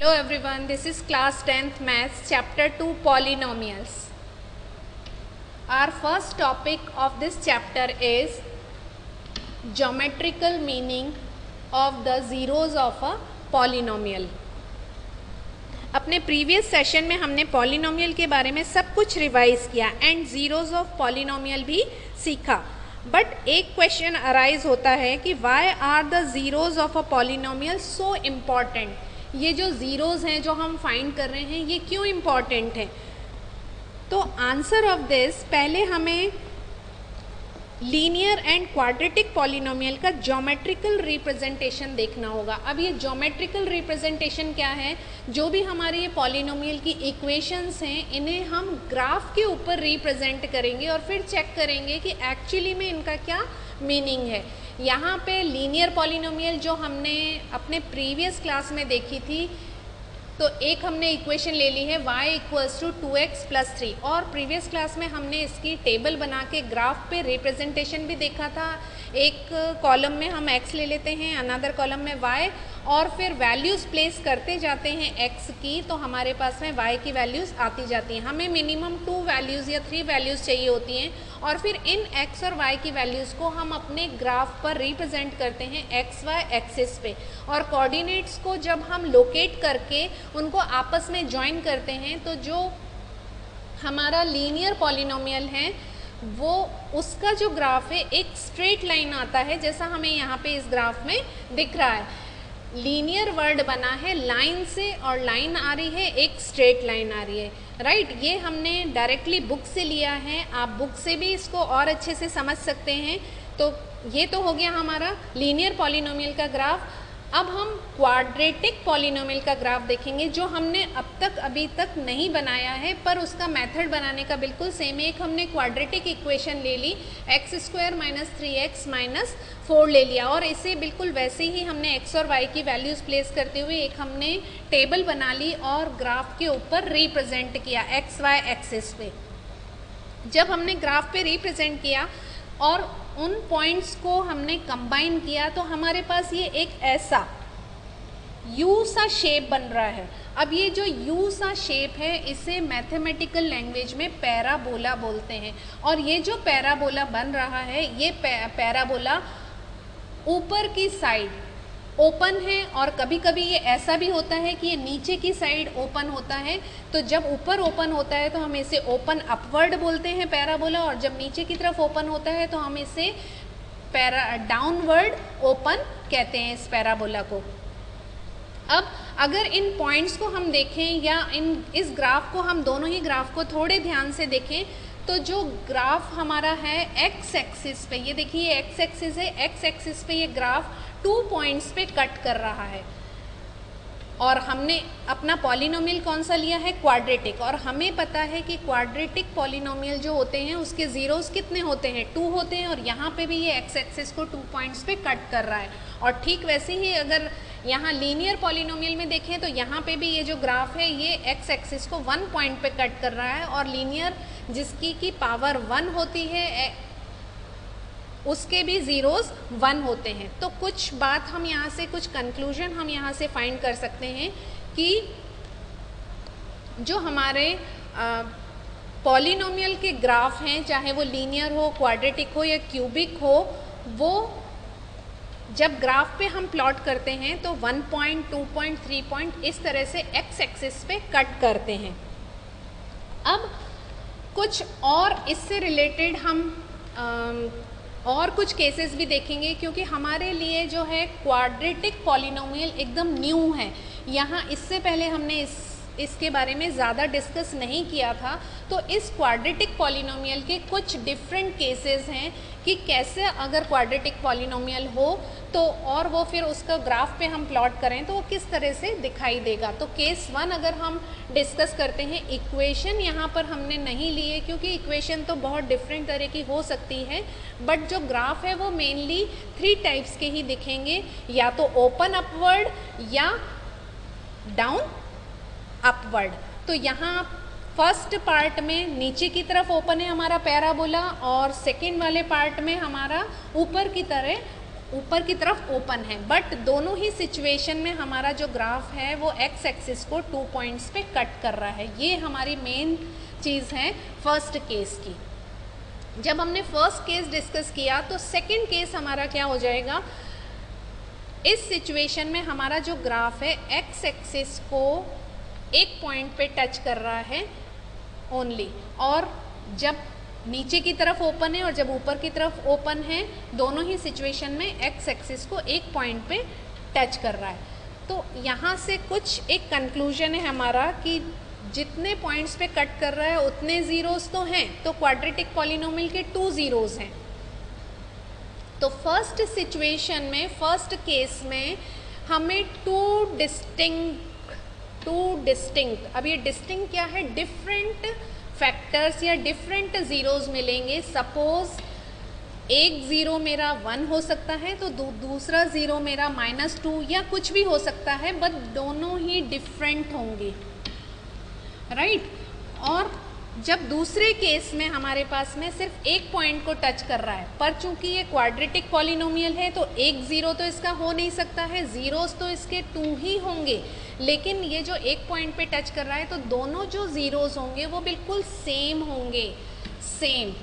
Hello everyone, this is class 10th maths chapter 2 polynomials. Our first topic of this chapter is geometrical meaning of the zeros of a polynomial. अपने previous session में हमने polynomial के बारे में सब कुछ revise किया and zeros of polynomial भी सीखा. बट एक क्वेश्चन अराइज होता है कि why are the zeros of a polynomial so important. ये जो ज़ीरोज़ हैं जो हम फाइंड कर रहे हैं ये क्यों इम्पॉर्टेंट है. तो आंसर ऑफ दिस, पहले हमें लीनियर एंड क्वाड्रेटिक पॉलिनोमियल का ज्योमेट्रिकल रिप्रेजेंटेशन देखना होगा. अब ये ज्योमेट्रिकल रिप्रेजेंटेशन क्या है? जो भी हमारे ये पॉलिनोमियल की इक्वेशंस हैं इन्हें हम ग्राफ के ऊपर रिप्रेजेंट करेंगे और फिर चेक करेंगे कि एक्चुअली में इनका क्या मीनिंग है. यहाँ पे लीनियर पॉलिनोमियल जो हमने अपने प्रीवियस क्लास में देखी थी, तो एक हमने इक्वेशन ले ली है y equals to 2x plus 3 और प्रीवियस क्लास में हमने इसकी टेबल बना के ग्राफ पे रिप्रेजेंटेशन भी देखा था. एक कॉलम में हम x ले लेते हैं, अनदर कॉलम में y, और फिर वैल्यूज़ प्लेस करते जाते हैं x की, तो हमारे पास में y की वैल्यूज़ आती जाती हैं. हमें मिनिमम 2 वैल्यूज़ या 3 वैल्यूज़ चाहिए होती हैं और फिर इन x और y की वैल्यूज़ को हम अपने ग्राफ पर रिप्रेजेंट करते हैं एक्स वाई एक्सिस पे. और कोऑर्डिनेट्स को जब हम लोकेट करके उनको आपस में ज्वाइन करते हैं तो जो हमारा लीनियर पॉलिनोमियल है वो उसका जो ग्राफ है एक स्ट्रेट लाइन आता है, जैसा हमें यहाँ पे इस ग्राफ में दिख रहा है. लीनियर वर्ड बना है लाइन से और लाइन आ रही है, एक स्ट्रेट लाइन आ रही है. राइट, ये हमने डायरेक्टली बुक से लिया है. आप बुक से भी इसको और अच्छे से समझ सकते हैं. तो ये तो हो गया हमारा लीनियर पॉलिनोमियल का ग्राफ. अब हम क्वाड्रेटिक पॉलिनोमियल का ग्राफ देखेंगे जो हमने अब तक अभी तक नहीं बनाया है, पर उसका मेथड बनाने का बिल्कुल सेम है. एक हमने क्वाड्रेटिक इक्वेशन ले ली, X square minus 3x minus 4 ले लिया और इसे बिल्कुल वैसे ही हमने x और y की वैल्यूज़ प्लेस करते हुए एक हमने टेबल बना ली और ग्राफ के ऊपर रिप्रेजेंट किया एक्स वाई एक्सिस पे. जब हमने ग्राफ पे रिप्रेजेंट किया और उन पॉइंट्स को हमने कंबाइन किया तो हमारे पास ये एक ऐसा यू सा शेप बन रहा है. अब ये जो यू सा शेप है इसे मैथमेटिकल लैंग्वेज में पैराबोला बोलते हैं. और ये जो पैराबोला बन रहा है ये पैराबोला ऊपर की साइड ओपन है और कभी कभी ये ऐसा भी होता है कि ये नीचे की साइड ओपन होता है. तो जब ऊपर ओपन होता है तो हम इसे ओपन अपवर्ड बोलते हैं पैराबोला, और जब नीचे की तरफ ओपन होता है तो हम इसे डाउनवर्ड ओपन कहते हैं इस पैराबोला को. अब अगर इन पॉइंट्स को हम देखें या इस ग्राफ को, हम दोनों ही ग्राफ को थोड़े ध्यान से देखें तो जो ग्राफ हमारा है एक्स एक्सिस पे, ये देखिए एक्स एक्सिस है, एक्स एक्सिस पे ये ग्राफ 2 पॉइंट्स पे कट कर रहा है. और हमने अपना पॉलिनोमियल कौन सा लिया है? क्वाड्रेटिक. और हमें पता है कि क्वाड्रेटिक पॉलिनोमियल जो होते हैं उसके ज़ीरोज़ कितने होते हैं? 2 होते हैं. और यहाँ पे भी ये एक्स एक्सिस को 2 पॉइंट्स पे कट कर रहा है. और ठीक वैसे ही अगर यहाँ लीनियर पॉलिनोमियल में देखें तो यहाँ पे भी ये जो ग्राफ है ये एक्स एक्सिस को 1 पॉइंट पे कट कर रहा है. और लीनियर जिसकी की पावर 1 होती है उसके भी ज़ीरोज़ 1 होते हैं. तो कुछ बात हम यहाँ से, कुछ कंक्लूजन हम यहाँ से फाइंड कर सकते हैं कि जो हमारे पॉलिनोमियल के ग्राफ हैं, चाहे वो लीनियर हो, क्वाड्रेटिक हो या क्यूबिक हो, वो जब ग्राफ पे हम प्लॉट करते हैं तो 1 पॉइंट, 2 पॉइंट, 3 पॉइंट इस तरह से एक्स एक्सिस पे कट करते हैं. अब कुछ और इससे रिलेटेड हम और कुछ केसेस भी देखेंगे, क्योंकि हमारे लिए जो है क्वाड्रेटिक पॉलिनोमियल एकदम न्यू है. यहाँ इससे पहले हमने इसके बारे में ज़्यादा डिस्कस नहीं किया था. तो इस क्वाड्रेटिक पॉलिनोमियल के कुछ डिफरेंट केसेस हैं कि कैसे अगर क्वाड्रेटिक पॉलिनोमियल हो तो और वो फिर उसका ग्राफ पे हम प्लॉट करें तो वो किस तरह से दिखाई देगा. तो केस 1 अगर हम डिस्कस करते हैं, इक्वेशन यहाँ पर हमने नहीं लिए क्योंकि इक्वेशन तो बहुत डिफरेंट तरह की हो सकती है, बट जो ग्राफ है वो मेनली 3 टाइप्स के ही दिखेंगे, या तो ओपन अपवर्ड या डाउन अपवर्ड. तो यहाँ फर्स्ट पार्ट में नीचे की तरफ ओपन है हमारा पैराबोला और सेकेंड वाले पार्ट में हमारा ऊपर की तरह ऊपर की तरफ ओपन है, बट दोनों ही सिचुएशन में हमारा जो ग्राफ है वो एक्स एक्सिस को 2 पॉइंट्स पे कट कर रहा है। ये हमारी मेन चीज़ है फर्स्ट केस की। जब हमने फर्स्ट केस डिस्कस किया तो सेकंड केस हमारा क्या हो जाएगा, इस सिचुएशन में हमारा जो ग्राफ है एक्स एक्सिस को एक पॉइंट पे टच कर रहा है ओनली, और जब नीचे की तरफ ओपन है और जब ऊपर की तरफ ओपन है, दोनों ही सिचुएशन में एक्स एक्सिस को एक पॉइंट पे टच कर रहा है। तो यहाँ से कुछ एक कंक्लूजन है हमारा कि जितने पॉइंट्स पे कट कर रहा है उतने ज़ीरोज़ तो हैं, तो क्वाड्रेटिक पॉलिनोमियल के 2 ज़ीरोज़ हैं। तो फर्स्ट सिचुएशन में, फर्स्ट केस में हमें टू डिस्टिंक्ट, अब ये डिस्टिंक्ट क्या है, डिफरेंट फैक्टर्स या डिफरेंट ज़ीरोज़ मिलेंगे। सपोज़ एक ज़ीरो मेरा 1 हो सकता है, तो दूसरा ज़ीरो मेरा -2 या कुछ भी हो सकता है, बट दोनों ही डिफरेंट होंगे, राइट। और जब दूसरे केस में हमारे पास में सिर्फ एक पॉइंट को टच कर रहा है, पर चूंकि ये क्वाड्रेटिक पॉलिनोमियल है तो एक ज़ीरो तो इसका हो नहीं सकता है, ज़ीरोज़ तो इसके 2 ही होंगे, लेकिन ये जो एक पॉइंट पे टच कर रहा है तो दोनों जो ज़ीरोज़ होंगे वो बिल्कुल सेम होंगे, सेम।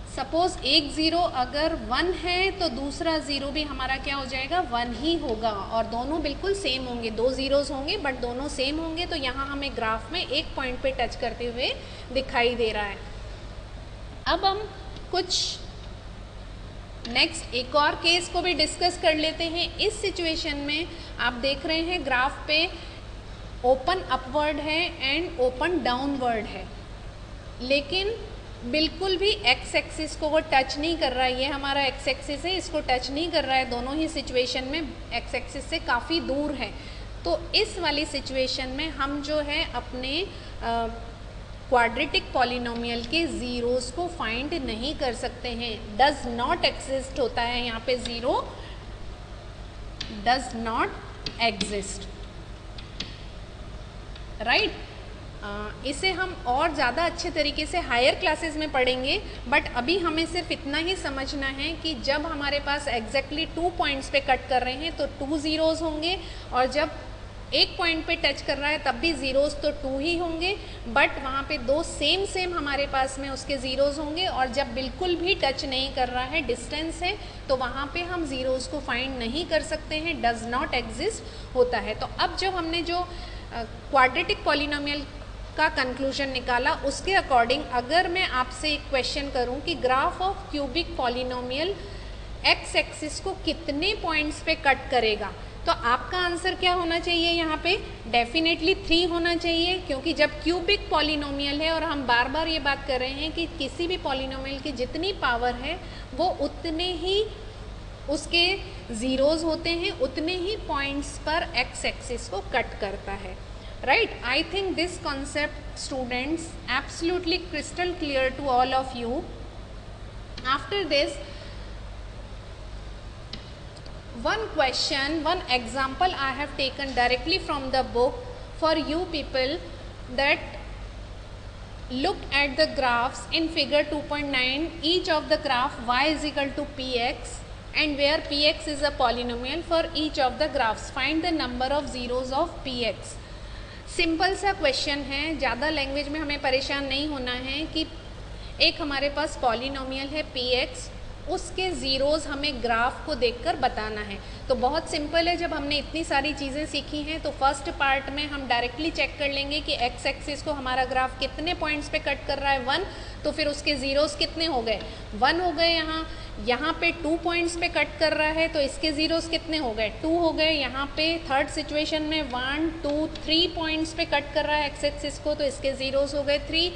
सपोज़ एक ज़ीरो अगर 1 है तो दूसरा ज़ीरो भी हमारा क्या हो जाएगा, 1 ही होगा, और दोनों बिल्कुल सेम होंगे, 2 ज़ीरोज़ होंगे बट दोनों सेम होंगे। तो यहाँ हमें ग्राफ में एक पॉइंट पे टच करते हुए दिखाई दे रहा है। अब हम कुछ नेक्स्ट एक और केस को भी डिस्कस कर लेते हैं। इस सिचुएशन में आप देख रहे हैं ग्राफ पे ओपन अपवर्ड है एंड ओपन डाउनवर्ड है, लेकिन बिल्कुल भी एक्स एक्सिस को वो टच नहीं कर रहा है। ये हमारा एक्स एक्सिस है, इसको टच नहीं कर रहा है, दोनों ही सिचुएशन में एक्स एक्सिस से काफ़ी दूर है। तो इस वाली सिचुएशन में हम जो है अपने क्वाड्रेटिक पॉलिनोमियल के ज़ीरोज़ को फाइंड नहीं कर सकते हैं। डज नॉट एग्जिस्ट होता है यहाँ पे, zero does not exist, right. इसे हम और ज़्यादा अच्छे तरीके से हायर क्लासेस में पढ़ेंगे, बट अभी हमें सिर्फ इतना ही समझना है कि जब हमारे पास एग्जैक्टली 2 पॉइंट्स पे कट कर रहे हैं तो 2 ज़ीरोज़ होंगे, और जब एक पॉइंट पे टच कर रहा है तब भी ज़ीरोज़ तो 2 ही होंगे, बट वहाँ पे 2 सेम हमारे पास में उसके ज़ीरोज़ होंगे, और जब बिल्कुल भी टच नहीं कर रहा है, डिस्टेंस है, तो वहाँ पे हम ज़ीरोज़ को फाइंड नहीं कर सकते हैं, डज नॉट एग्जिस्ट होता है। तो अब जो हमने जो क्वाड्रेटिक पॉलिनोमियल का कंक्लूजन निकाला, उसके अकॉर्डिंग अगर मैं आपसे एक क्वेश्चन करूं कि graph of cubic polynomial x axis को कितने पॉइंट्स पे कट करेगा, तो आपका आंसर क्या होना चाहिए यहाँ पे, डेफिनेटली 3 होना चाहिए, क्योंकि जब क्यूबिक पॉलिनोमियल है, और हम बार बार ये बात कर रहे हैं कि किसी भी पॉलिनोमियल की जितनी पावर है वो उतने ही उसके ज़ीरोज़ होते हैं, उतने ही पॉइंट्स पर एक्स एक्सिस को कट करता है, right? I think this concept, students, absolutely crystal clear to all of you. After this, one question, one example I have taken directly from the book for you people, that look at the graphs in figure 2.9. each of the graph y is equal to px, and where px is a polynomial, for each of the graphs find the number of zeros of px. Simple सा question है, ज़्यादा language में हमें परेशान नहीं होना है कि एक हमारे पास पॉलिनोमियल है px, उसके ज़ीरोज़ हमें ग्राफ को देखकर बताना है। तो बहुत सिंपल है, जब हमने इतनी सारी चीज़ें सीखी हैं तो फर्स्ट पार्ट में हम डायरेक्टली चेक कर लेंगे कि एक्स एक्सिस को हमारा ग्राफ कितने पॉइंट्स पे कट कर रहा है, 1, तो फिर उसके ज़ीरोज़ कितने हो गए, 1 हो गए। यहाँ पे 2 पॉइंट्स पे कट कर रहा है तो इसके ज़ीरोज़ कितने हो गए, 2 हो गए। यहाँ पे थर्ड सिचुएशन में 1, 2, 3 पॉइंट्स पे कट कर रहा है एक्स एक्सिस को, तो इसके ज़ीरोज़ हो गए 3।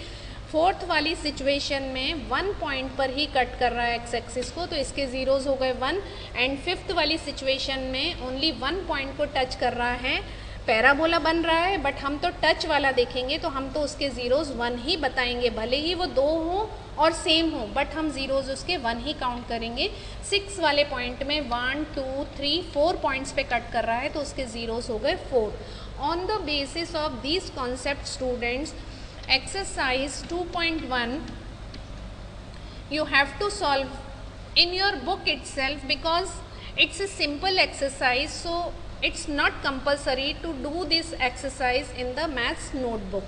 फोर्थ वाली सिचुएशन में 1 पॉइंट पर ही कट कर रहा है एक्स एक्सिस को, तो इसके ज़ीरोज़ हो गए 1। एंड फिफ्थ वाली सिचुएशन में ओनली 1 पॉइंट को टच कर रहा है, पैराबोला बन रहा है, बट हम तो टच वाला देखेंगे तो हम तो उसके ज़ीरोज़ 1 ही बताएंगे, भले ही वो 2 हों और सेम हो, बट हम ज़ीरोज़ उसके 1 ही काउंट करेंगे। 6 वाले पॉइंट में 1, 2, 3, 4 पॉइंट्स पे कट कर रहा है तो उसके ज़ीरोज़ हो गए 4। On the basis of these concept students, exercise 2.1 you have to solve in your book itself, because it's a simple exercise, so it's not compulsory to do this exercise in the maths notebook.